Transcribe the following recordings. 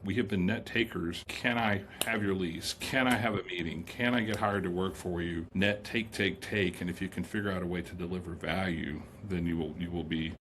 We have been net takers. Can I have your lease? Can I have a meeting? Can I get hired to work for you? Net, take, take, take. And if you can figure out a way to deliver value, then you will be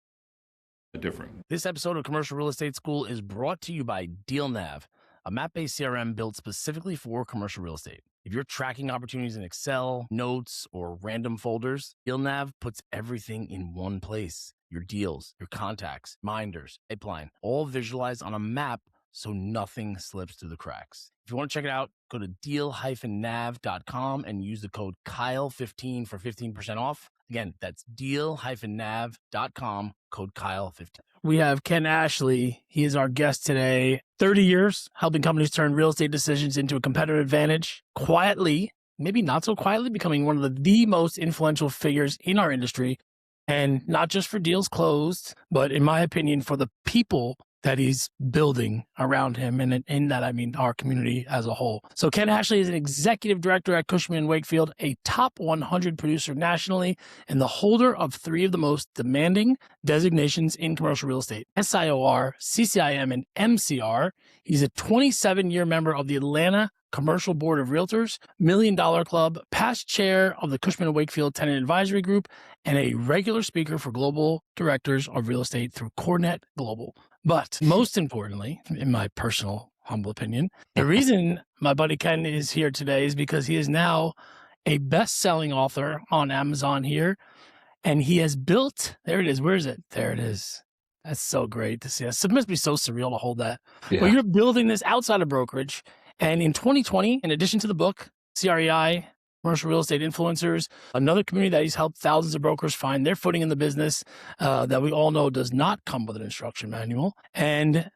different. This episode of Commercial Real Estate School is brought to you by dealsThe, a map-based CRM built specifically for commercial real estate. If you're tracking opportunities in Excel, notes, or random folders, dealsThe puts everything in one place. Your deals, your contacts, minders, pipeline, all visualized on a map so nothing slips through the cracks. If you want to check it out, go to deal-nav.com and use the code Kyle15 for 15% off. Again, that's deal-nav.com, code Kyle15. We have Ken Ashley. He is our guest today. 30 years helping companies turn real estate decisions into a competitive advantage. Quietly, maybe not so quietly, becoming one of the most influential figures in our industry. And not just for deals closed, but in my opinion, for the people that he's building around him. And in that, I mean our community as a whole. So Ken Ashley is an executive director at Cushman Wakefield, a top 100 producer nationally, and the holder of 3 of the most demanding designations in commercial real estate: SIOR, CCIM, and MCR. He's a 27-year member of the Atlanta Commercial Board of Realtors, $1 Million Club, past chair of the Cushman Wakefield Tenant Advisory Group, and a regular speaker for global directors of real estate through Cornet Global. But most importantly, in my personal humble opinion, the reason my buddy Ken is here today is because he is now a best-selling author on Amazon here. And he has built, there it is. Where is it? There it is. That's so great to see. It must be so surreal to hold that. Yeah. But you're building this outside of brokerage. And in 2020, in addition to the book, CREi, Commercial Real Estate Influencers, another community that he's helped thousands of brokers find their footing in the business that we all know does not come with an instruction manual. And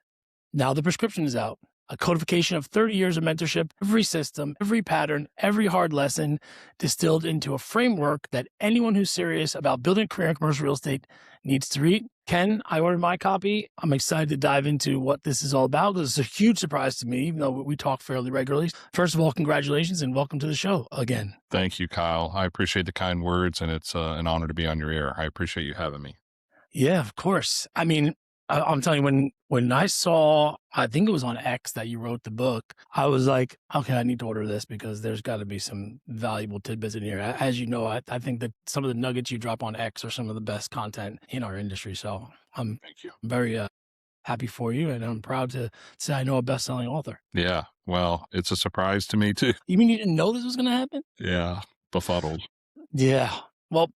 now the prescription is out. A codification of 30 years of mentorship, every system, every pattern, every hard lesson distilled into a framework that anyone who's serious about building a career in commercial real estate needs to read. Ken, I ordered my copy. I'm excited to dive into what this is all about. This is a huge surprise to me, even though we talk fairly regularly. First of all, congratulations and welcome to the show again. Thank you, Kyle. I appreciate the kind words, and it's an honor to be on your air. I appreciate you having me. Yeah, of course. I mean, I'm telling you, when I saw, I think it was on X that you wrote the book, I was like, okay, I need to order this because there's got to be some valuable tidbits in here. As you know, I think that some of the nuggets you drop on X are some of the best content in our industry. So I'm very happy for you, and I'm proud to say I know a best-selling author. Yeah, well, it's a surprise to me too. You mean you didn't know this was going to happen? Yeah, befuddled. Yeah. Well,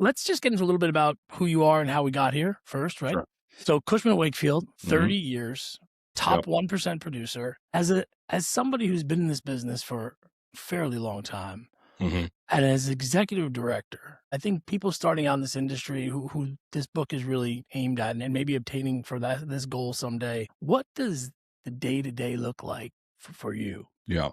let's just get into a little bit about who you are and how we got here first, right? Sure. So Cushman Wakefield, 30 years, top 1% producer. As somebody who's been in this business for a fairly long time, and as executive director, I think people starting out in this industry who this book is really aimed at and maybe obtaining for this goal someday, what does the day-to-day look like for you? Yeah,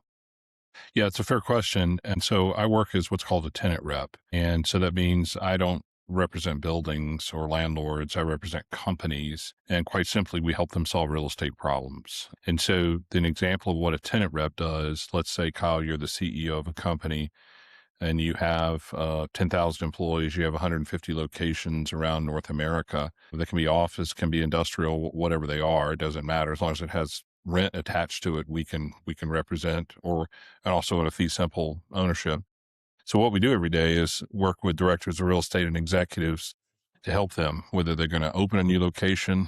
it's a fair question. And so I work as what's called a tenant rep. And so that means I don't represent buildings or landlords. I represent companies. And quite simply, we help them solve real estate problems. And so an example of what a tenant rep does, let's say, Kyle, you're the CEO of a company and you have 10,000 employees, you have 150 locations around North America. They can be office, can be industrial, whatever they are. It doesn't matter. As long as it has rent attached to it, we can represent, and also in a fee simple ownership. So what we do every day is work with directors of real estate and executives to help them, whether they're going to open a new location,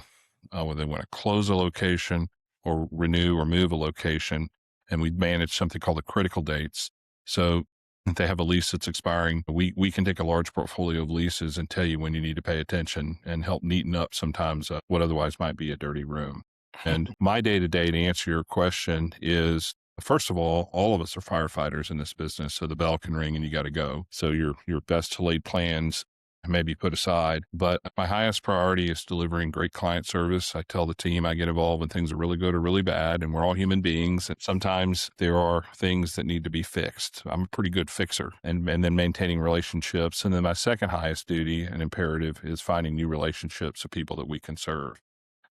whether they want to close a location or renew or move a location. And we manage something called the critical dates. So if they have a lease that's expiring, we can take a large portfolio of leases and tell you when you need to pay attention and help neaten up sometimes what otherwise might be a dirty room. And my day-to-day, to answer your question, is first of all of us are firefighters in this business. So the bell can ring and you got to go. So your best laid plans may be put aside. But my highest priority is delivering great client service. I tell the team I get involved when things are really good or really bad, and we're all human beings. And sometimes there are things that need to be fixed. I'm a pretty good fixer, and then maintaining relationships. And then my second highest duty and imperative is finding new relationships of people that we can serve.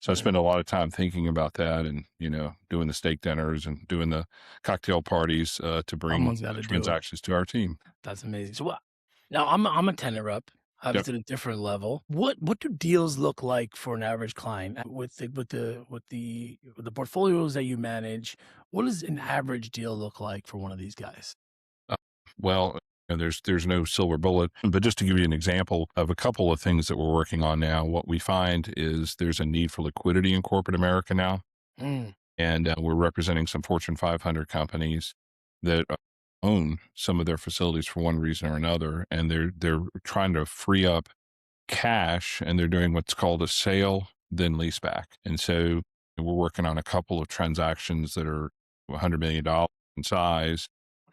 So I spend a lot of time thinking about that and, doing the steak dinners and doing the cocktail parties to bring transactions to our team. That's amazing. So now I'm a tenant rep. Yep. obviously at a different level. What do deals look like for an average client with the portfolios that you manage? What does an average deal look like for one of these guys? Uh, well, there's no silver bullet, but just to give you an example of a couple of things that we're working on now, what we find is there's a need for liquidity in corporate America now. Mm, And we're representing some Fortune 500 companies that own some of their facilities for one reason or another, and they're trying to free up cash, and they're doing what's called a sale then leaseback. And so we're working on a couple of transactions that are $100 million in size,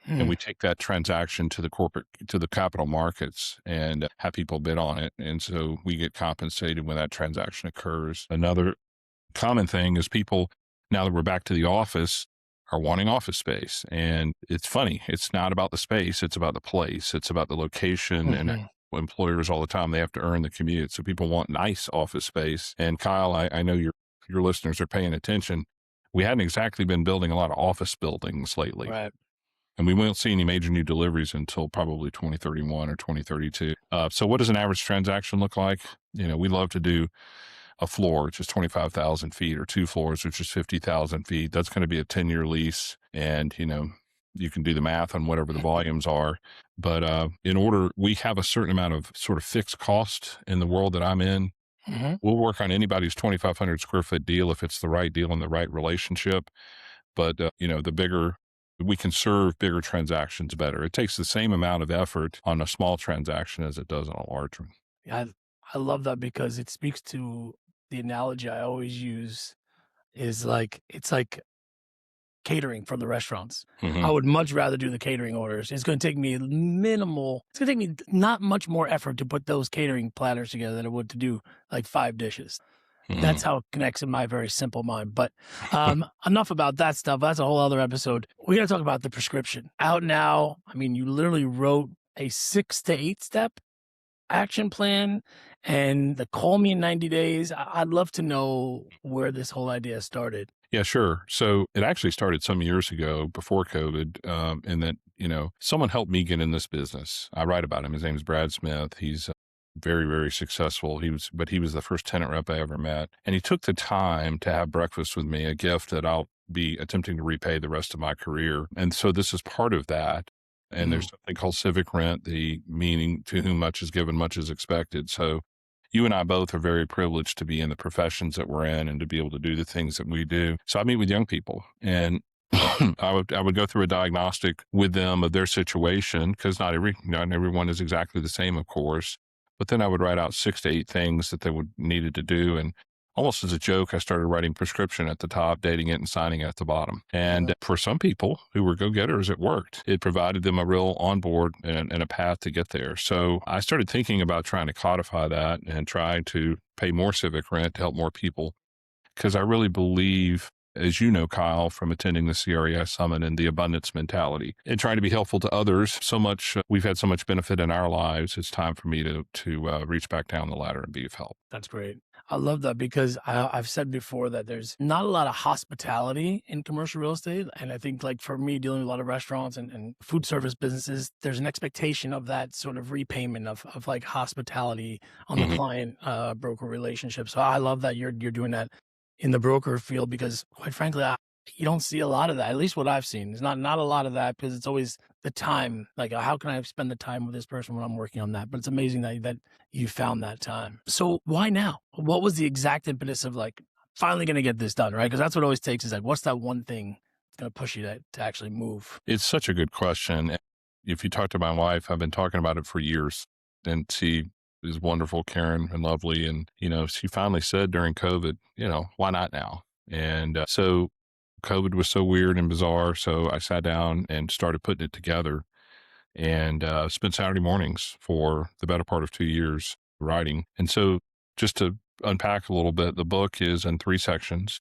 and mm, we take that transaction to the capital markets and have people bid on it, and so we get compensated when that transaction occurs. Another common thing is people, now that we're back to the office, are wanting office space. And it's funny, it's not about the space, it's about the place, it's about the location. And mhm. employers all the time, they have to earn the commute. So people want nice office space. And Kyle, I know your listeners are paying attention. We hadn't exactly been building a lot of office buildings lately. Right. And we won't see any major new deliveries until probably 2031 or 2032. So what does an average transaction look like? We love to do a floor, which is 25,000 feet, or two floors, which is 50,000 feet. That's going to be a 10-year lease. And, you can do the math on whatever the volumes are. But we have a certain amount of sort of fixed cost in the world that I'm in. Mhm. We'll work on anybody's 2,500 square foot deal if it's the right deal and the right relationship. But, we can serve bigger transactions better. It takes the same amount of effort on a small transaction as it does on a large one. Yeah, I love that because it speaks to the analogy I always use is like it's like catering from the restaurants. Hmm. I would much rather do the catering orders. It's going to take me minimal. It's going to take me not much more effort to put those catering platters together than it would to do like 5 dishes. Hmm. That's how it connects in my very simple mind. But enough about that stuff. That's a whole other episode. We got to talk about the prescription. Out now. I mean, you literally wrote a 6 to 8 step action plan and the call me in 90 days. I'd love to know where this whole idea started. Yeah, sure. So it actually started some years ago before COVID, and that, someone helped me get in this business. I write about him. His name is Brad Smith. He's very, very successful. He was the first tenant rep I ever met. And he took the time to have breakfast with me, a gift that I'll be attempting to repay the rest of my career. And so this is part of that. And Mm, there's something called civic rent, the meaning to whom much is given, much is expected. So you and I both are very privileged to be in the professions that we're in and to be able to do the things that we do. So I meet with young people, and I would go through a diagnostic with them of their situation, because not everyone is exactly the same, of course. But then I would write out 6 to 8 things that they would needed to do, and almost as a joke, I started writing prescription at the top, dating it, and signing it at the bottom. And for some people who were go-getters, it worked. It provided them a real onboard and a path to get there. So I started thinking about trying to codify that and try to pay more civic rent to help more people, because I really believe, as you know, Kyle, from attending the CREi Summit, and the abundance mentality and trying to be helpful to others so much. We've had so much benefit in our lives. It's time for me to reach back down the ladder and be of help. that's great. I love that because I've said before that there's not a lot of hospitality in commercial real estate. And I think, like, for me, dealing with a lot of restaurants and food service businesses, there's an expectation of that sort of repayment of like hospitality on the Mhm. client broker relationship. So I love that you're doing that in the broker field because, quite frankly, you don't see a lot of that. At least what I've seen, there's not a lot of that because it's always the time. Like, how can I spend the time with this person when I'm working on that? But it's amazing that you found that time. So why now? What was the exact impetus of like finally going to get this done, right? Because that's what it always takes is like, what's that one thing that's going to push you to actually move? It's such a good question. If you talk to my wife, I've been talking about it for years, and she is wonderful, caring, and lovely. And, she finally said during COVID, why not now? And so COVID was so weird and bizarre. So I sat down and started putting it together, and spent Saturday mornings for the better part of 2 years writing. And so, just to unpack a little bit, the book is in 3 sections.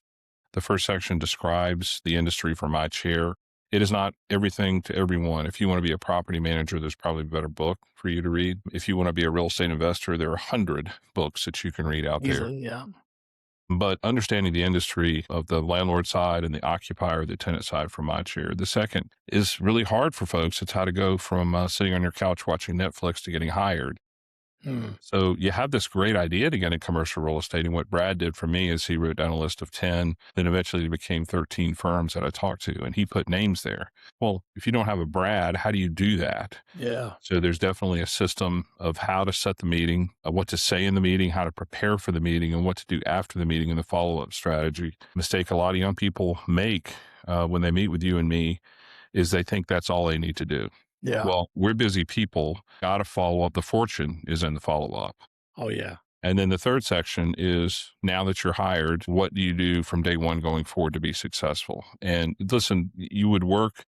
The first section describes the industry from my chair. It is not everything to everyone. If you want to be a property manager, there's probably a better book for you to read. If you want to be a real estate investor, there are 100 books that you can read out there. Easily, yeah. But understanding the industry of the landlord side and the occupier, the tenant side from my chair. The second is really hard for folks. It's how to go from sitting on your couch watching Netflix to getting hired. So you have this great idea to get in commercial real estate. And what Brad did for me is he wrote down a list of 10, then eventually it became 13 firms that I talked to, and he put names there. Well, if you don't have a Brad, how do you do that? Yeah. So there's definitely a system of how to set the meeting, what to say in the meeting, how to prepare for the meeting, and what to do after the meeting and the follow-up strategy. Mistake a lot of young people make when they meet with you and me is they think that's all they need to do. Yeah. Well, we're busy people, got to follow up. The fortune is in the follow-up. Oh, yeah. And then the third section is, now that you're hired, what do you do from day one going forward to be successful? And listen, you would work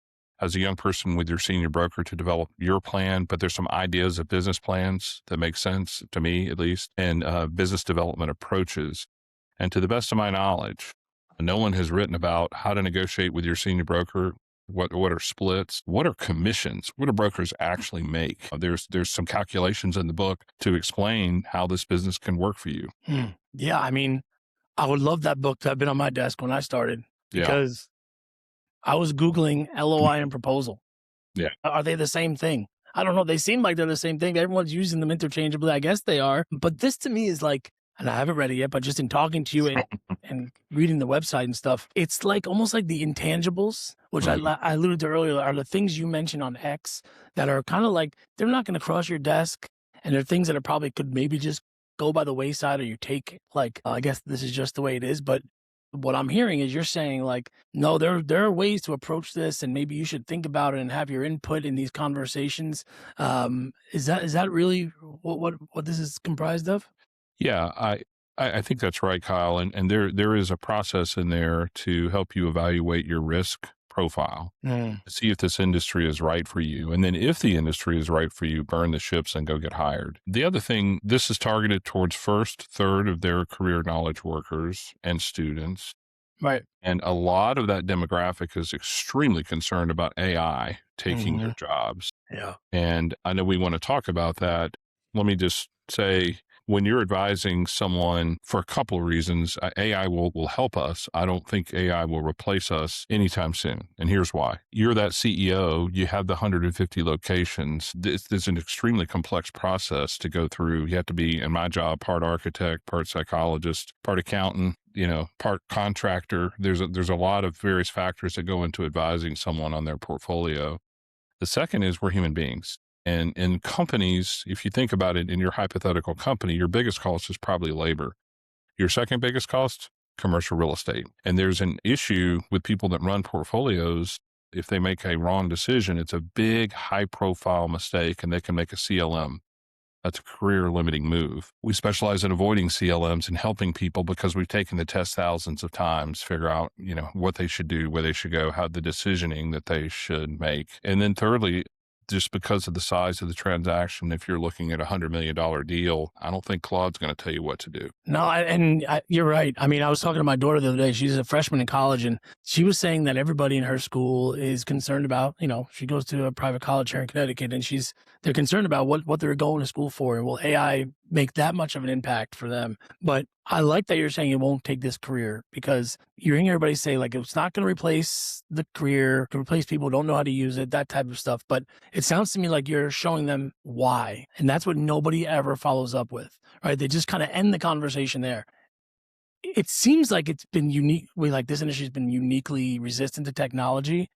as a young person with your senior broker to develop your plan, but there's some ideas of business plans that make sense to me, at least, and business development approaches. And to the best of my knowledge, no one has written about how to negotiate with your senior broker. What are splits? What are commissions? What do brokers actually make? There's some calculations in the book to explain how this business can work for you. Yeah, I mean, I would love that book to have been on my desk when I started, because I was Googling LOI and proposal. Yeah. Are they the same thing? I don't know. They seem like they're the same thing. Everyone's using them interchangeably. I guess they are. But this to me is like, and I haven't read it yet, but just in talking to you and reading the website and stuff, it's like almost like the intangibles, which I alluded to earlier, are the things you mentioned on X that are kind of like, they're not going to cross your desk. And they're things that are probably could maybe just go by the wayside, or you take like, I guess this is just the way it is. But what I'm hearing is you're saying like, no, there are ways to approach this, and maybe you should think about it and have your input in these conversations. Is that really what this is comprised of? Yeah, I think that's right, Kyle. And there is a process in there to help you evaluate your risk profile, see if this industry is right for you. And then if the industry is right for you, burn the ships and go get hired. The other thing, this is targeted towards first, third of their career knowledge workers and students. Right. And a lot of that demographic is extremely concerned about AI taking their jobs. Yeah. And I know we want to talk about that. Let me just say, when you're advising someone, for a couple of reasons, AI will help us. I don't think AI will replace us anytime soon. And here's why. You're that CEO, you have the 150 locations. This is an extremely complex process to go through. You have to be, in my job, part architect, part psychologist, part accountant, part contractor. There's a lot of various factors that go into advising someone on their portfolio. The second is, we're human beings. And in companies, if you think about it, in your hypothetical company, your biggest cost is probably labor. Your second biggest cost, commercial real estate. And there's an issue with people that run portfolios. If they make a wrong decision, it's a big, high profile mistake, and they can make a CLM. That's a career limiting move. We specialize in avoiding CLMs and helping people because we've taken the test thousands of times, figure out, what they should do, where they should go, how the decisioning that they should make. And then thirdly, just because of the size of the transaction, if you're looking at $100 million deal, I don't think Claude's going to tell you what to do. No, you're right. I mean, I was talking to my daughter the other day. She's a freshman in college, and she was saying that everybody in her school is concerned about, she goes to a private college here in Connecticut, and they're concerned about what they're going to school for. And will AI make that much of an impact for them? But I like that you're saying it won't take this career, because you're hearing everybody say like, it's not going to replace the career, to replace people who don't know how to use it, that type of stuff. But it sounds to me like you're showing them why. And that's what nobody ever follows up with, right? They just kind of end the conversation there. It seems like it's been unique. This industry has been uniquely resistant to technology.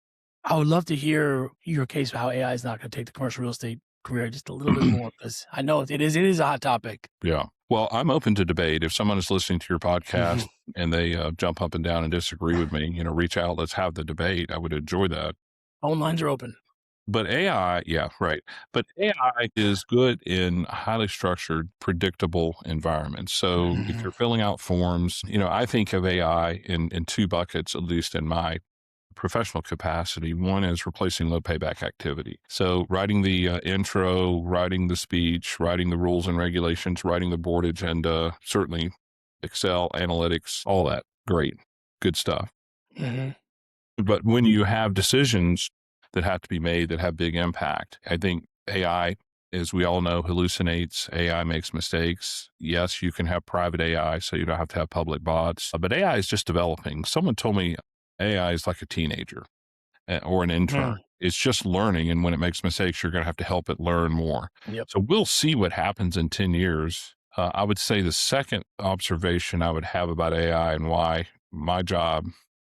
I would love to hear your case of how AI is not going to take the commercial real estate career just a little bit more, because I know it is a hot topic. Yeah. Well, I'm open to debate. If someone is listening to your podcast and they jump up and down and disagree with me, reach out, let's have the debate. I would enjoy that. Phone lines are open. But AI, yeah, right. But AI is good in highly structured, predictable environments. So if you're filling out forms, I think of AI in two buckets, at least in my professional capacity. One is replacing low payback activity. So writing the intro, writing the speech, writing the rules and regulations, writing the board agenda, certainly Excel, analytics, all that. Great. Good stuff. But when you have decisions that have to be made that have big impact, I think AI, as we all know, hallucinates. AI makes mistakes. Yes, you can have private AI, so you don't have to have public bots. But AI is just developing. Someone told me AI is like a teenager. or an intern. Mm. It's just learning. And when it makes mistakes, you're going to have to help it learn more. Yep. So we'll see what happens in 10 years. I would say the second observation I would have about AI and why my job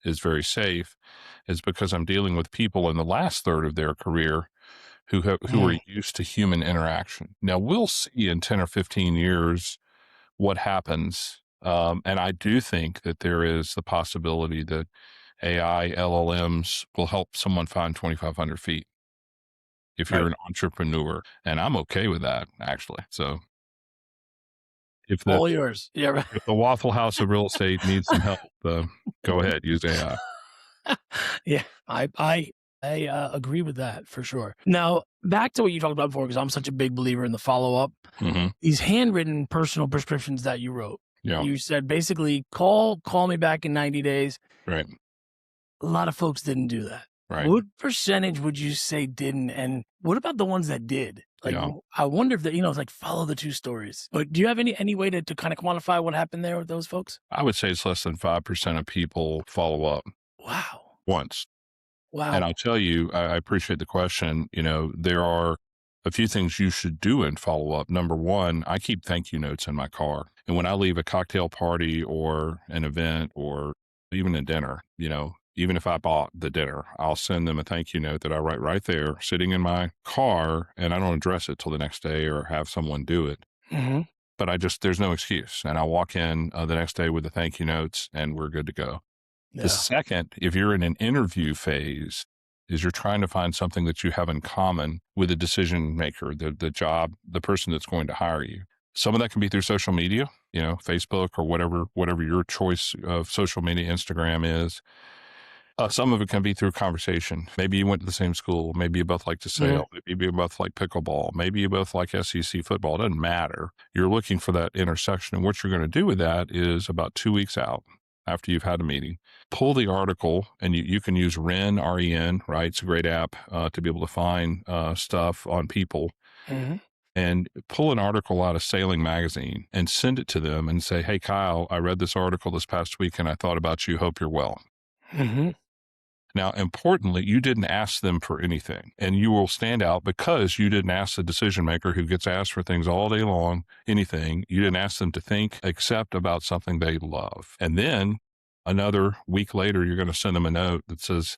is very safe is because I'm dealing with people in the last third of their career who are Mm. used to human interaction. Now we'll see in 10 or 15 years what happens. And I do think that there is the possibility that AI LLMs will help someone find 2,500 feet if you're Right. an entrepreneur. And I'm okay with that, actually. So if the All yours. Yeah. Right. if the Waffle House of real estate needs some help, go ahead, use AI. Yeah. I agree with that for sure. Now, back to what you talked about before, because I'm such a big believer in the follow up. Hmm. These handwritten personal prescriptions that you wrote. Yeah, You said basically call me back in 90 days. right, A lot of folks didn't do that. right. What percentage would you say didn't? And what about the ones that did? Like, Yeah. I wonder if that, it's like follow the two stories. But do you have any way to kind of quantify what happened there with those folks? I would say it's less than 5% of people follow up Wow. once. And Wow. I'll tell you, I appreciate the question. There are a few things you should do in follow up. Number one, I keep thank you notes in my car. And when I leave a cocktail party or an event or even a dinner, even if I bought the dinner, I'll send them a thank you note that I write right there sitting in my car, and I don't address it till the next day or have someone do it. Hmm. But there's no excuse. And I walk in the next day with the thank you notes and we're good to go. The Yeah. second, if you're in an interview phase, is you're trying to find something that you have in common with the decision maker, the person that's going to hire you. Some of that can be through social media, Facebook or whatever your choice of social media, Instagram is. Some of it can be through conversation. Maybe you went to the same school. Maybe you both like to Mhm. sail. Maybe you both like pickleball. Maybe you both like SEC football. It doesn't matter. You're looking for that intersection. And what you're going to do with that is about 2 weeks out after you've had a meeting, pull the article, and you can use REN, REN, right? It's a great app to be able to find stuff on people, Mhm. and pull an article out of Sailing Magazine and send it to them and say, hey, Kyle, I read this article this past week and I thought about you. Hope you're well. Mhm. Now, importantly, you didn't ask them for anything, and you will stand out because you didn't ask the decision maker who gets asked for things all day long, anything. You didn't ask them to think except about something they love. And then another week later, you're going to send them a note that says,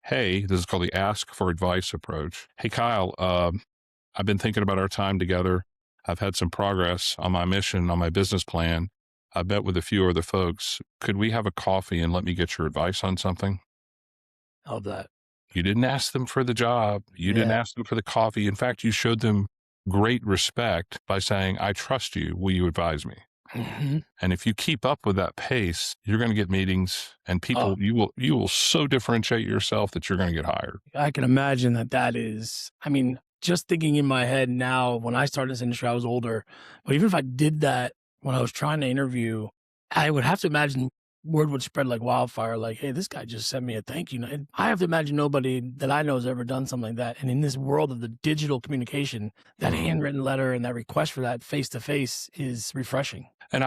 hey, this is called the ask for advice approach. Hey, Kyle, I've been thinking about our time together. I've had some progress on my mission, on my business plan. I met with a few other folks. Could we have a coffee and let me get your advice on something? Love that. You didn't ask them for the job. You didn't Yeah. ask them for the coffee. In fact, you showed them great respect by saying, I trust you. Will you advise me? Mhm. And if you keep up with that pace, you're going to get meetings and Oh, people, you will so differentiate yourself that you're going to get hired. I can imagine that is, just thinking in my head now, when I started this industry, I was older, but even if I did that when I was trying to interview, I would have to imagine word would spread like wildfire, like, hey, this guy just sent me a thank you note. And I have to imagine nobody that I know has ever done something like that. And in this world of the digital communication, that Mhm. handwritten letter and that request for that face to face is refreshing. And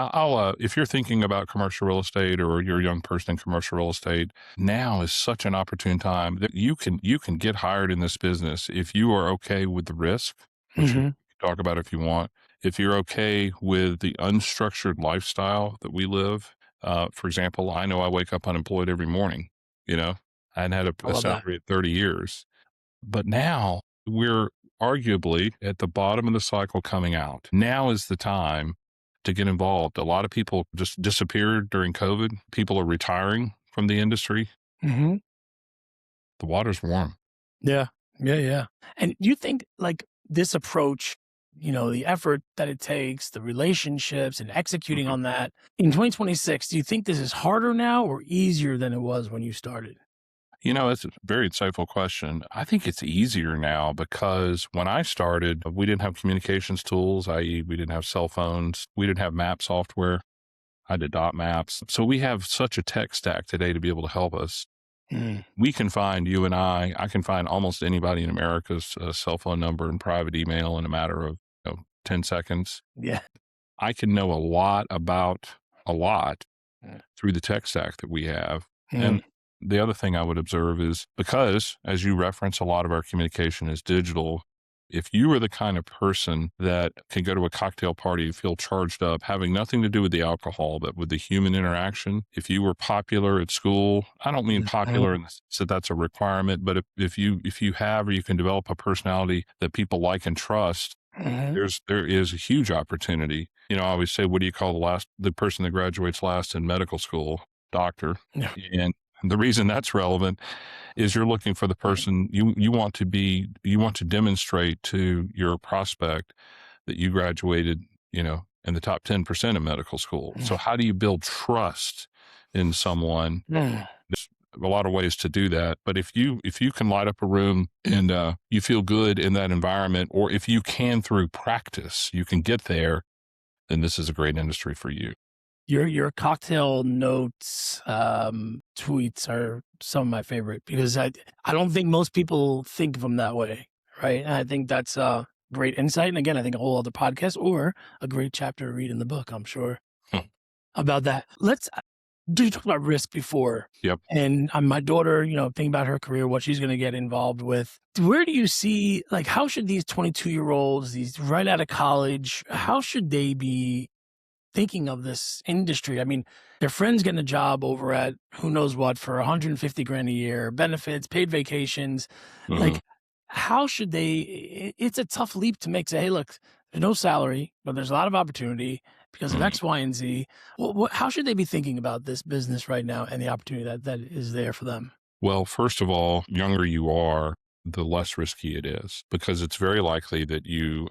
if you're thinking about commercial real estate or you're a young person in commercial real estate, now is such an opportune time that you can get hired in this business if you are okay with the risk, which we Hmm. can talk about if you want. If you're okay with the unstructured lifestyle that we live, for example, I know I wake up unemployed every morning. I hadn't had I a love that. salary at 30 years, but now we're arguably at the bottom of the cycle coming out. Now is the time to get involved. A lot of people just disappeared during COVID. People are retiring from the industry. Hmm. The water's warm. Yeah. Yeah. Yeah. And do you think like this approach, the effort that it takes, the relationships and executing Mhm. on that in 2026, do you think this is harder now or easier than it was when you started? It's a very insightful question. I think it's easier now because when I started, we didn't have communications tools, i.e., we didn't have cell phones, we didn't have map software. I did dot maps. So we have such a tech stack today to be able to help us. Mm, We can find you and I can find almost anybody in America's cell phone number and private email in a matter of 10 seconds. yeah. I can know a lot about a lot Mm, through the tech stack that we have. And mm. The other thing I would observe is because, as you reference, a lot of our communication is digital. If you are the kind of person that can go to a cocktail party and feel charged up, having nothing to do with the alcohol, but with the human interaction, if you were popular at school, I don't mean popular in the sense that that's a requirement, but if you have or you can develop a personality that people like and trust, there is a huge opportunity. I always say, what do you call the person that graduates last in medical school? Doctor. Yeah. And the reason that's relevant is you're looking for the person you want to demonstrate to your prospect that you graduated, in the top 10% of medical school. So how do you build trust in someone? There's a lot of ways to do that, but if you can light up a room and you feel good in that environment, or if you can through practice, you can get there, then this is a great industry for you. Your cocktail notes tweets are some of my favorite because I don't think most people think of them that way, right? And I think that's a great insight. And again, I think a whole other podcast or a great chapter to read in the book, I'm sure, about that. You talked about risk before. Yep. And my daughter, thinking about her career, what she's going to get involved with. Where do you see, how should these 22-year-olds, these right out of college, how should they be thinking of this industry? I mean, their friend's getting a job over at who knows what for 150 grand a year, benefits, paid vacations. How should they? It's a tough leap to make. Say, hey, look, there's no salary, but there's a lot of opportunity because of X, Y, and Z. How should they be thinking about this business right now and the opportunity that is there for them? Well, first of all, younger you are, the less risky it is, because it's very likely that you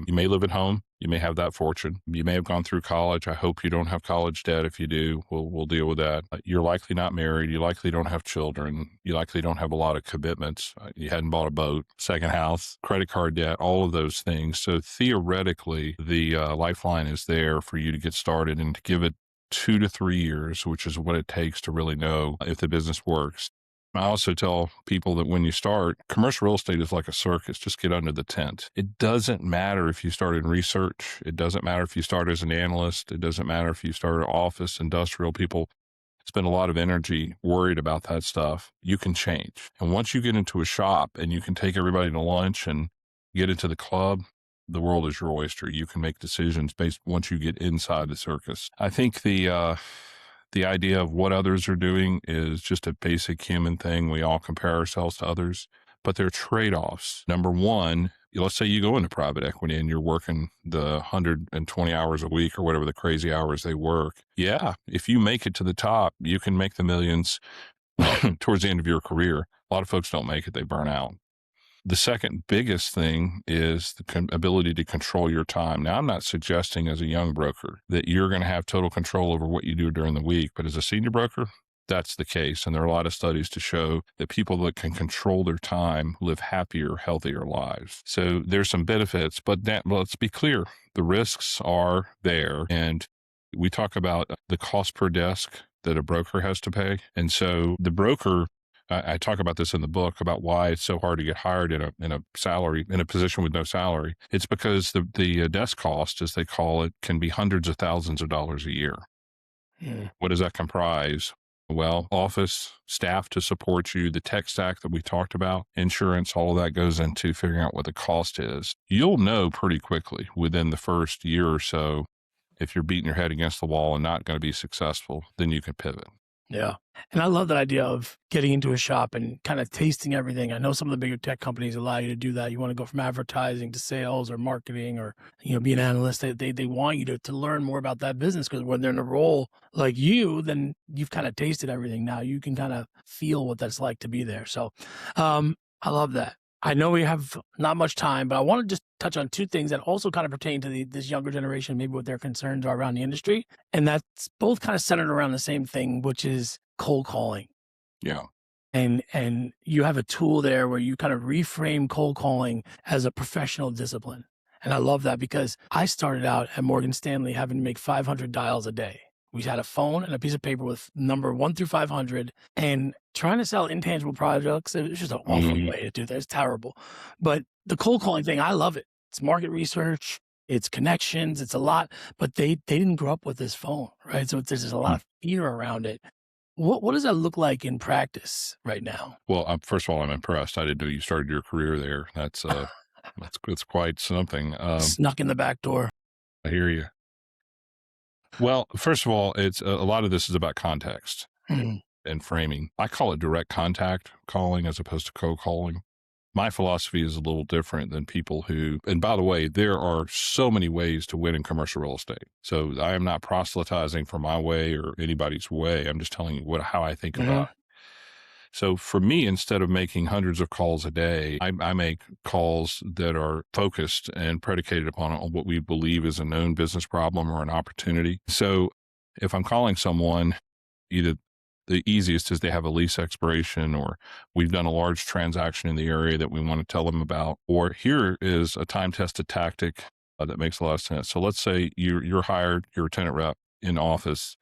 may live at home. You may have that fortune. You may have gone through college. I hope you don't have college debt. If you do, we'll deal with that. You're likely not married. You likely don't have children. You likely don't have a lot of commitments. You hadn't bought a boat, second house, credit card debt, all of those things. So theoretically, the lifeline is there for you to get started and to give it 2 to 3 years, which is what it takes to really know if the business works. I also tell people that when you start, commercial real estate is like a circus. Just get under the tent. It doesn't matter if you start in research. It doesn't matter if you start as an analyst. It doesn't matter if you start at office, industrial. People spend a lot of energy worried about that stuff. You can change. And once you get into a shop and you can take everybody to lunch and get into the club, the world is your oyster. You can make decisions based once you get inside the circus. I think the idea of what others are doing is just a basic human thing. We all compare ourselves to others, but there are trade-offs. Number one, let's say you go into private equity and you're working the 120 hours a week or whatever the crazy hours they work. Yeah, if you make it to the top, you can make the millions towards the end of your career. A lot of folks don't make it. They burn out. The second biggest thing is the ability to control your time. Now, I'm not suggesting as a young broker that you're going to have total control over what you do during the week, but as a senior broker, that's the case. And there are a lot of studies to show that people that can control their time live happier, healthier lives. So there's some benefits, but let's be clear. The risks are there. And we talk about the cost per desk that a broker has to pay. And so the broker, I talk about this in the book about why it's so hard to get hired in a position with no salary. It's because the desk cost, as they call it, can be hundreds of thousands of dollars a year. What does that comprise? Well, office, staff to support you, the tech stack that we talked about, insurance, all of that goes into figuring out what the cost is. You'll know pretty quickly within the first year or so if you're beating your head against the wall and not going to be successful, then you can pivot. Yeah. And I love that idea of getting into a shop and kind of tasting everything. I know some of the bigger tech companies allow you to do that. You want to go from advertising to sales or marketing or, be an analyst. They want you to learn more about that business because when they're in a role like you, then you've kind of tasted everything. Now you can kind of feel what that's like to be there. So I love that. I know we have not much time, but I want to just touch on two things that also kind of pertain to this younger generation, maybe what their concerns are around the industry. And that's both kind of centered around the same thing, which is cold calling. Yeah. And you have a tool there where you kind of reframe cold calling as a professional discipline. And I love that because I started out at Morgan Stanley having to make 500 dials a day. We had a phone and a piece of paper with number 1 through 500 and trying to sell intangible products. It was just an awful way to do that. It's terrible. But the cold calling thing, I love it. It's market research, it's connections, it's a lot, but they didn't grow up with this phone, right? So there's just a lot of fear around it. What does that look like in practice right now? Well, first of all, I'm impressed. I didn't know you started your career there. That's quite something. Snuck in the back door. I hear you. Well, first of all, it's a lot of this is about context Mm, and framing. I call it direct contact calling as opposed to cold calling. My philosophy is a little different than people who, and by the way, there are so many ways to win in commercial real estate. So I am not proselytizing for my way or anybody's way. I'm just telling you how I think about mhm, it. So for me, instead of making hundreds of calls a day, I make calls that are focused and predicated upon what we believe is a known business problem or an opportunity. So if I'm calling someone, either the easiest is they have a lease expiration, or we've done a large transaction in the area that we want to tell them about, or here is a time tested tactic that makes a lot of sense. So let's say you're hired, you're a tenant rep in office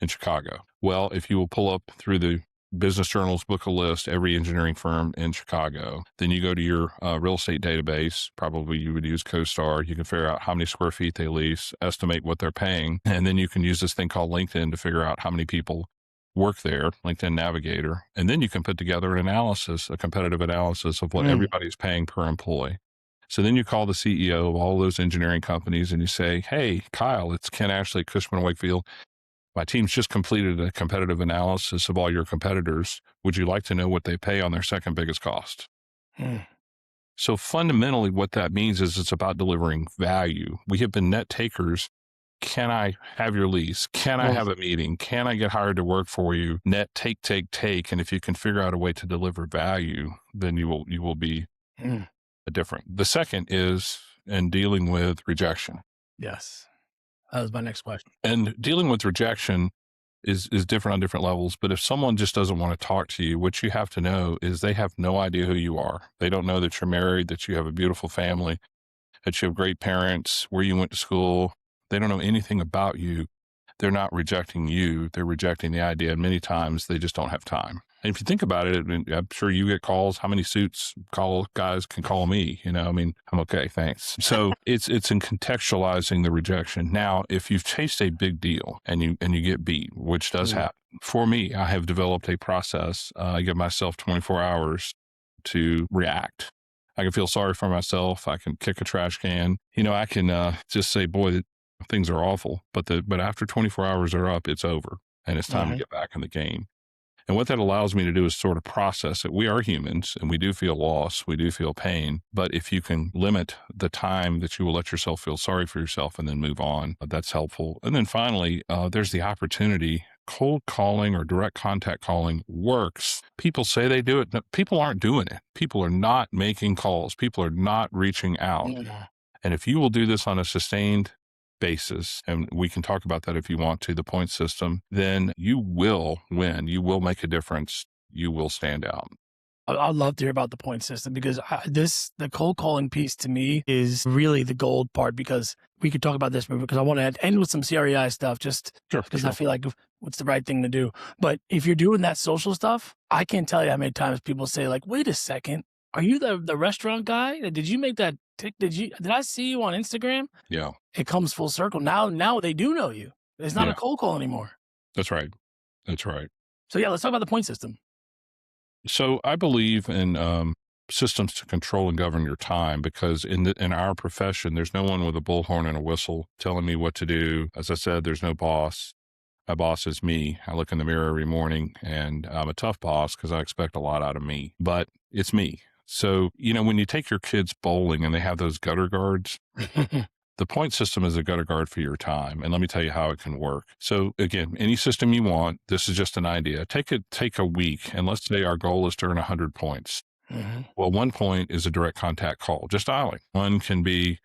in Chicago. Well, if you will pull up through the Business Journal's book a list, every engineering firm in Chicago, then you go to your real estate database. Probably you would use CoStar. You can figure out how many square feet they lease, estimate what they're paying, and then you can use this thing called LinkedIn to figure out how many people work there, LinkedIn Navigator. And then you can put together an analysis, a competitive analysis of what mm, everybody's paying per employee. So then you call the CEO of all those engineering companies and you say, hey, Kyle, it's Ken Ashley, Cushman Wakefield. My team's just completed a competitive analysis of all your competitors. Would you like to know what they pay on their second biggest cost? mm. So fundamentally, what that means is it's about delivering value. We have been net takers. Can I have your lease? Can I Oh, have a meeting? Can I get hired to work for you? Net take, take, take. And if you can figure out a way to deliver value, then you will be mm, different. The second is in dealing with rejection. yes. That was my next question. And dealing with rejection is different on different levels. But if someone just doesn't want to talk to you, what you have to know is they have no idea who you are. They don't know that you're married, that you have a beautiful family, that you have great parents, where you went to school. They don't know anything about you. They're not rejecting you. They're rejecting the idea. And many times they just don't have time. And if you think about it, I mean, I'm sure you get calls. How many suits call guys can call me? You know, I mean, I'm okay, thanks. So it's in contextualizing the rejection. Now, if you've chased a big deal and you get beat, which does Mm, happen, for me, I have developed a process. I give myself 24 hours to react. I can feel sorry for myself. I can kick a trash can. You know, I can just say, boy, things are awful. But after 24 hours are up, it's over and it's time to mhm, get back in the game. And what that allows me to do is sort of process it. We are humans and we do feel loss. We do feel pain. But if you can limit the time that you will let yourself feel sorry for yourself and then move on, that's helpful. And then finally, there's the opportunity. Cold calling or direct contact calling works. People say they do it. No, people aren't doing it. People are not making calls. People are not reaching out. mm. And if you will do this on a sustained basis, and we can talk about that if you want to, the point system, then you will win. You will make a difference. You will stand out. I'd love to hear about the point system because the cold calling piece to me is really the gold part because we could talk about this because I want to end with some CREi stuff just Sure, because I sure. feel like what's the right thing to do. But if you're doing that social stuff, I can't tell you how many times people say like, wait a second, are you the restaurant guy? Did you make that did I see you on Instagram? Yeah, It comes full circle. Now they do know you. It's not a yeah, cold call anymore. that's right. That's right. So yeah, let's talk about the point system. So I believe in systems to control and govern your time because in our profession, there's no one with a bullhorn and a whistle telling me what to do. As I said, there's no boss. My boss is me. I look in the mirror every morning and I'm a tough boss because I expect a lot out of me, but it's me. So, you know, when you take your kids bowling and they have those gutter guards, the point system is a gutter guard for your time. And let me tell you how it can work. So again, any system you want, this is just an idea. Take a week and let's say our goal is to earn 100 points. Mhm, Well, 1 point is a direct contact call, just dialing. One can be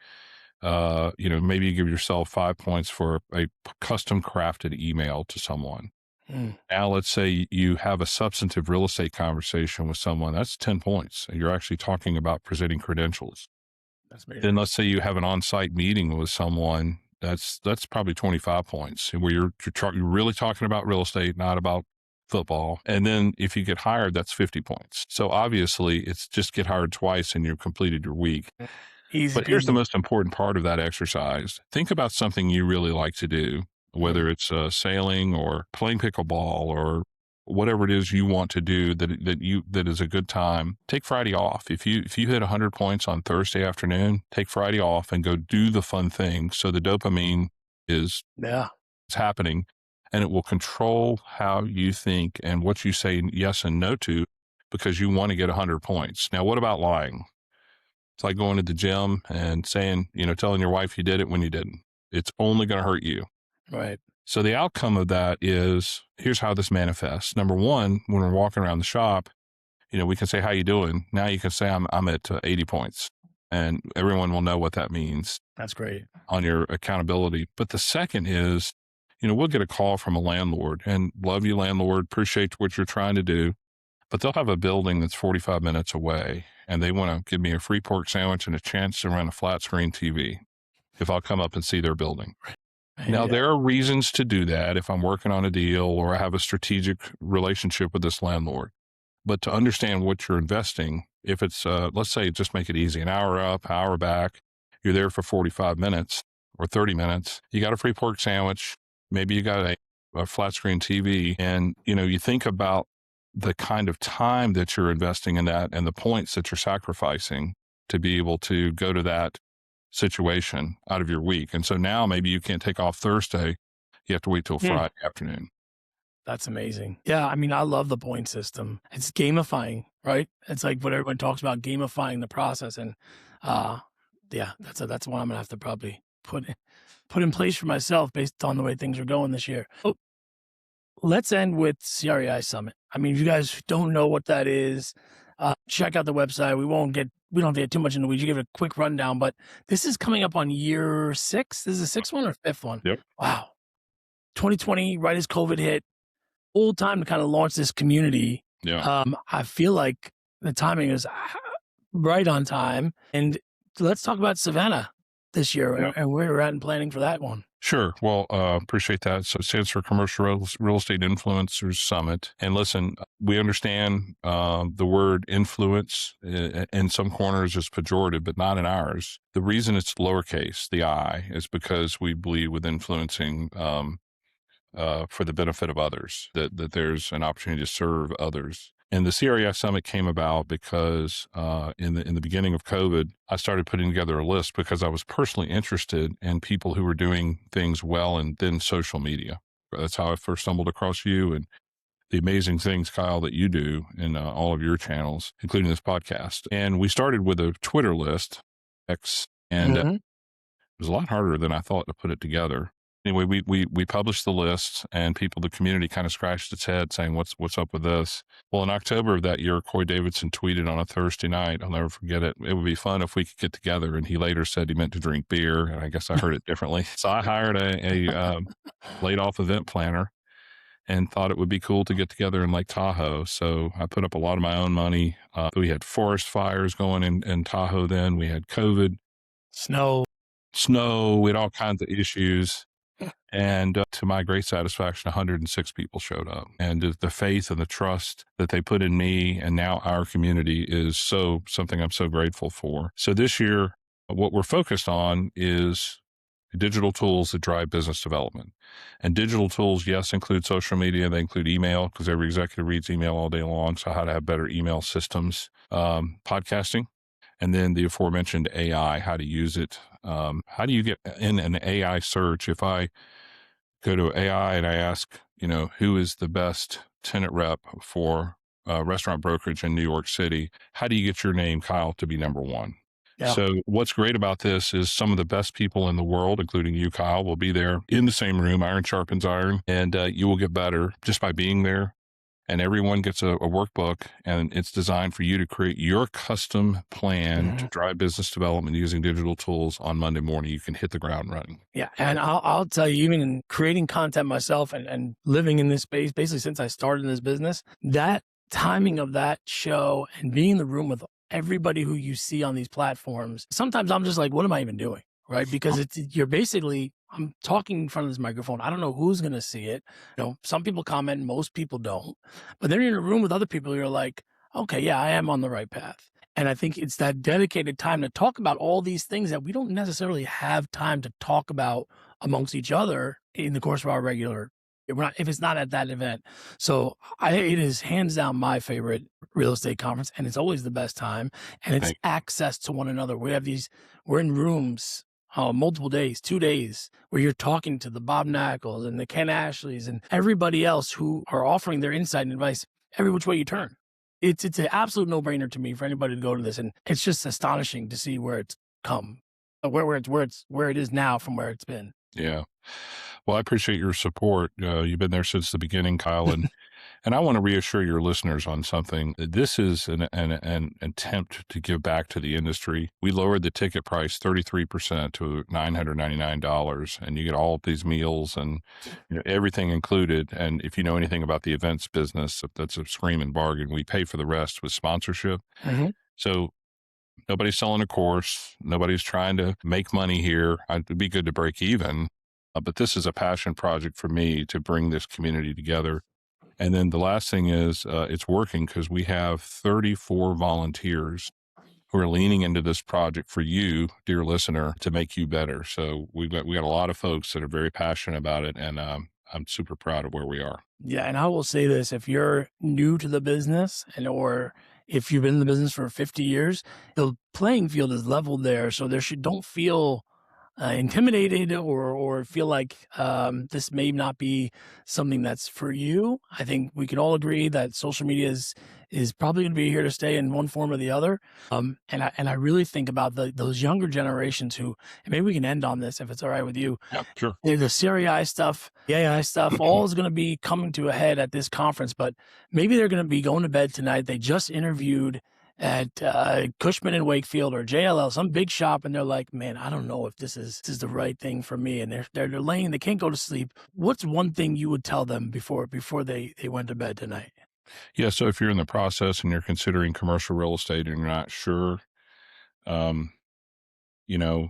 maybe you give yourself 5 points for a custom crafted email to someone. mm, Now, let's say you have a substantive real estate conversation with someone. That's 10 points. You're actually talking about presenting credentials. that's major. Then let's say you have an on-site meeting with someone. That's probably 25 points where you're really talking about real estate, not about football. And then if you get hired, that's 50 points. So obviously it's just get hired twice and you've completed your week. Easy But here's the peasy. most important part of that exercise. Think about something you really like to do, Mm, whether it's sailing or playing pickleball or whatever it is you want to do that is a good time. Take Friday off. If you hit 100 points on Thursday afternoon, take Friday off and go do the fun thing. So the dopamine is happening, and it will control how you think and what you say yes and no to, because you want to get 100 points. Now, what about lying? It's like going to the gym and saying, telling your wife you did it when you didn't. It's only going to hurt you. Right. So the outcome of that is, here's how this manifests. Number one, when we're walking around the shop, we can say, how you doing? Now you can say, I'm at 80 points, and everyone will know what that means. That's great. On your accountability. But the second is, we'll get a call from a landlord, and love you, landlord, appreciate what you're trying to do, but they'll have a building that's 45 minutes away, and they want to give me a free pork sandwich and a chance to run a flat screen TV if I'll come up and see their building. Now, there are reasons to do that if I'm working on a deal or I have a strategic relationship with this landlord. But to understand what you're investing, if it's, let's say, just make it easy, an hour up, hour back, you're there for 45 minutes or 30 minutes, you got a free pork sandwich, maybe you got a flat screen TV, and, you think about the kind of time that you're investing in that and the points that you're sacrificing to be able to go to that situation out of your week. And so now maybe you can't take off Thursday. You have to wait till Friday afternoon. That's amazing. Yeah. I mean, I love the point system. It's gamifying, right? It's like what everyone talks about, gamifying the process. And that's one I'm gonna have to probably put in place for myself based on the way things are going this year. Oh, let's end with CREi Summit. I mean, if you guys don't know what that is, check out the website. We don't have to get too much into it. You give it a quick rundown, but this is coming up on year 6. This is the 6th one or 5th one? Yep. Wow. 2020, right as COVID hit, full time to kind of launch this community. Yeah. I feel like the timing is right on time. And let's talk about Savannah this year and where we're at in planning for that one. Sure. Well, appreciate that. So it stands for Commercial Real Estate Influencers Summit. And listen, we understand the word influence in some corners is pejorative, but not in ours. The reason it's lowercase, the I, is because we believe with influencing for the benefit of others, that there's an opportunity to serve others. And the CREi Summit came about because in the beginning of COVID, I started putting together a list because I was personally interested in people who were doing things well in then social media. That's how I first stumbled across you and the amazing things, Kyle, that you do in all of your channels, including this podcast. And we started with a Twitter list, X, and it was a lot harder than I thought to put it together. Anyway, we published the list, and the community kind of scratched its head saying, what's up with this? Well, in October of that year, Corey Davidson tweeted on a Thursday night, I'll never forget it, it would be fun if we could get together. And he later said he meant to drink beer, and I guess I heard it differently. So I hired a laid off event planner and thought it would be cool to get together in Lake Tahoe. So I put up a lot of my own money. We had forest fires going in Tahoe then. We had COVID. Snow. We had all kinds of issues. And to my great satisfaction, 106 people showed up. And the faith and the trust that they put in me and now our community is something I'm so grateful for. So this year, what we're focused on is digital tools that drive business development. And digital tools, yes, include social media. They include email, because every executive reads email all day long. So how to have better email systems, podcasting, and then the aforementioned AI, how to use it. How do you get in an AI search? If I go to AI and I ask, who is the best tenant rep for restaurant brokerage in New York City, how do you get your name, Kyle, to be number one? Yeah. So what's great about this is some of the best people in the world, including you, Kyle, will be there in the same room. Iron sharpens iron, and you will get better just by being there. And everyone gets a workbook, and it's designed for you to create your custom plan to drive business development using digital tools. On Monday morning, you can hit the ground running. Yeah. And I'll tell you, even in creating content myself and living in this space, basically since I started in this business, that timing of that show and being in the room with everybody who you see on these platforms, sometimes I'm just like, what am I even doing? Right? Because I'm talking in front of this microphone. I don't know who's going to see it. Some people comment, most people don't. But then you're in a room with other people, you're like, okay, yeah, I am on the right path. And I think it's that dedicated time to talk about all these things that we don't necessarily have time to talk about amongst each other in the course of our regular if it's not at that event. So it is hands down my favorite real estate conference, and it's always the best time. And it's Thank access to one another. We're in rooms multiple days, 2 days, where you're talking to the Bob Knackles and the Ken Ashleys and everybody else who are offering their insight and advice every which way you turn. It's an absolute no brainer to me for anybody to go to this, and it's just astonishing to see where it's come, where it is now from where it's been. Yeah. Well, I appreciate your support. You've been there since the beginning, Kyle, and I want to reassure your listeners on something. This is an attempt to give back to the industry. We lowered the ticket price 33% to $999, and you get all of these meals and everything included. And if you know anything about the events business, that's a screaming bargain. We pay for the rest with sponsorship. Mm-hmm. So nobody's selling a course. Nobody's trying to make money here. It'd be good to break even. But this is a passion project for me to bring this community together. And then the last thing is it's working because we have 34 volunteers who are leaning into this project for you, dear listener, to make you better. So we got a lot of folks that are very passionate about it, and I'm super proud of where we are. Yeah, and I will say this: if you're new to the business, or if you've been in the business for 50 years, the playing field is leveled there. So don't feel intimidated or feel like this may not be something that's for you. I think we can all agree that social media is probably going to be here to stay in one form or the other. And I really think about those younger generations who, and maybe we can end on this if it's all right with you. Yeah, sure. The CREi stuff, the AI stuff, all is going to be coming to a head at this conference, but maybe they're going to be going to bed tonight. They just interviewed at Cushman and Wakefield or JLL, some big shop, and they're like, man, I don't know if this is the right thing for me. And they're laying, they can't go to sleep. What's one thing you would tell them before they went to bed tonight? Yeah. So if you're in the process and you're considering commercial real estate and you're not sure, you know,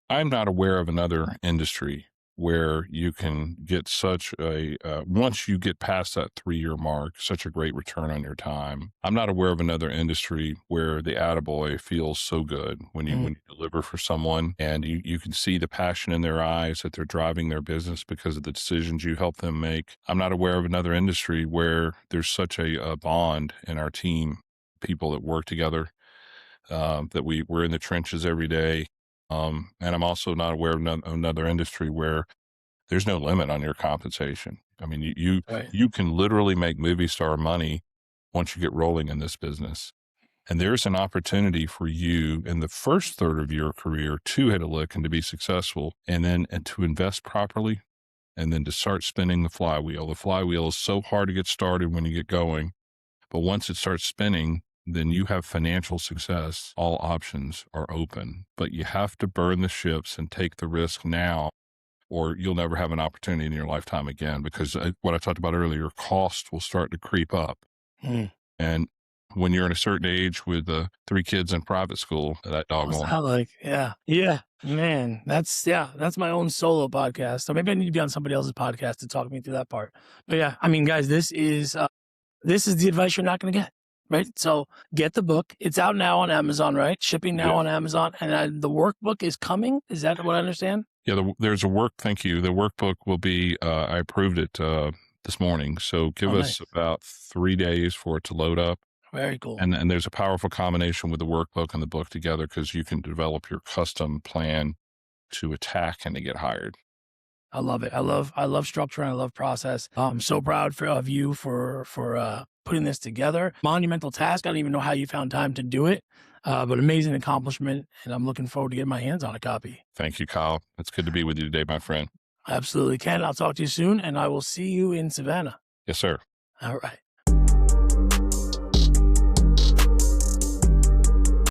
I'm not aware of another industry where you can get such a, once you get past that 3-year mark, such a great return on your time. I'm not aware of another industry where the attaboy feels so good when you deliver for someone and you can see the passion in their eyes that they're driving their business because of the decisions you help them make. I'm not aware of another industry where there's such a bond in our team, people that work together, that we're in the trenches every day. And I'm also not aware of another industry where there's no limit on your compensation. I mean, you can literally make movie star money once you get rolling in this business. And there's an opportunity for you in the first third of your career to hit a lick and to be successful, and to invest properly, and then to start spinning the flywheel. The flywheel is so hard to get started when you get going, but once it starts spinning, then you have financial success. All options are open, but you have to burn the ships and take the risk now, or you'll never have an opportunity in your lifetime again, because what I talked about earlier, cost will start to creep up. And when you're at a certain age with 3 kids in private school, that doggone. Yeah, man, that's my own solo podcast. So maybe I need to be on somebody else's podcast to talk me through that part. But yeah, I mean, guys, this is the advice you're not going to get. Right. So get the book. It's out now on Amazon, right? Shipping now on Amazon. And the workbook is coming. Is that what I understand? Yeah, there's a thank you. The workbook will be, I approved it this morning. So give us about 3 days for it to load up. Very cool. And there's a powerful combination with the workbook and the book together, because you can develop your custom plan to attack and to get hired. I love it. I love structure and I love process. I'm so proud of you for putting this together. Monumental task. I don't even know how you found time to do it, but amazing accomplishment. And I'm looking forward to getting my hands on a copy. Thank you, Kyle. It's good to be with you today, my friend. Absolutely, Ken. I'll talk to you soon, and I will see you in Savannah. Yes, sir. All right.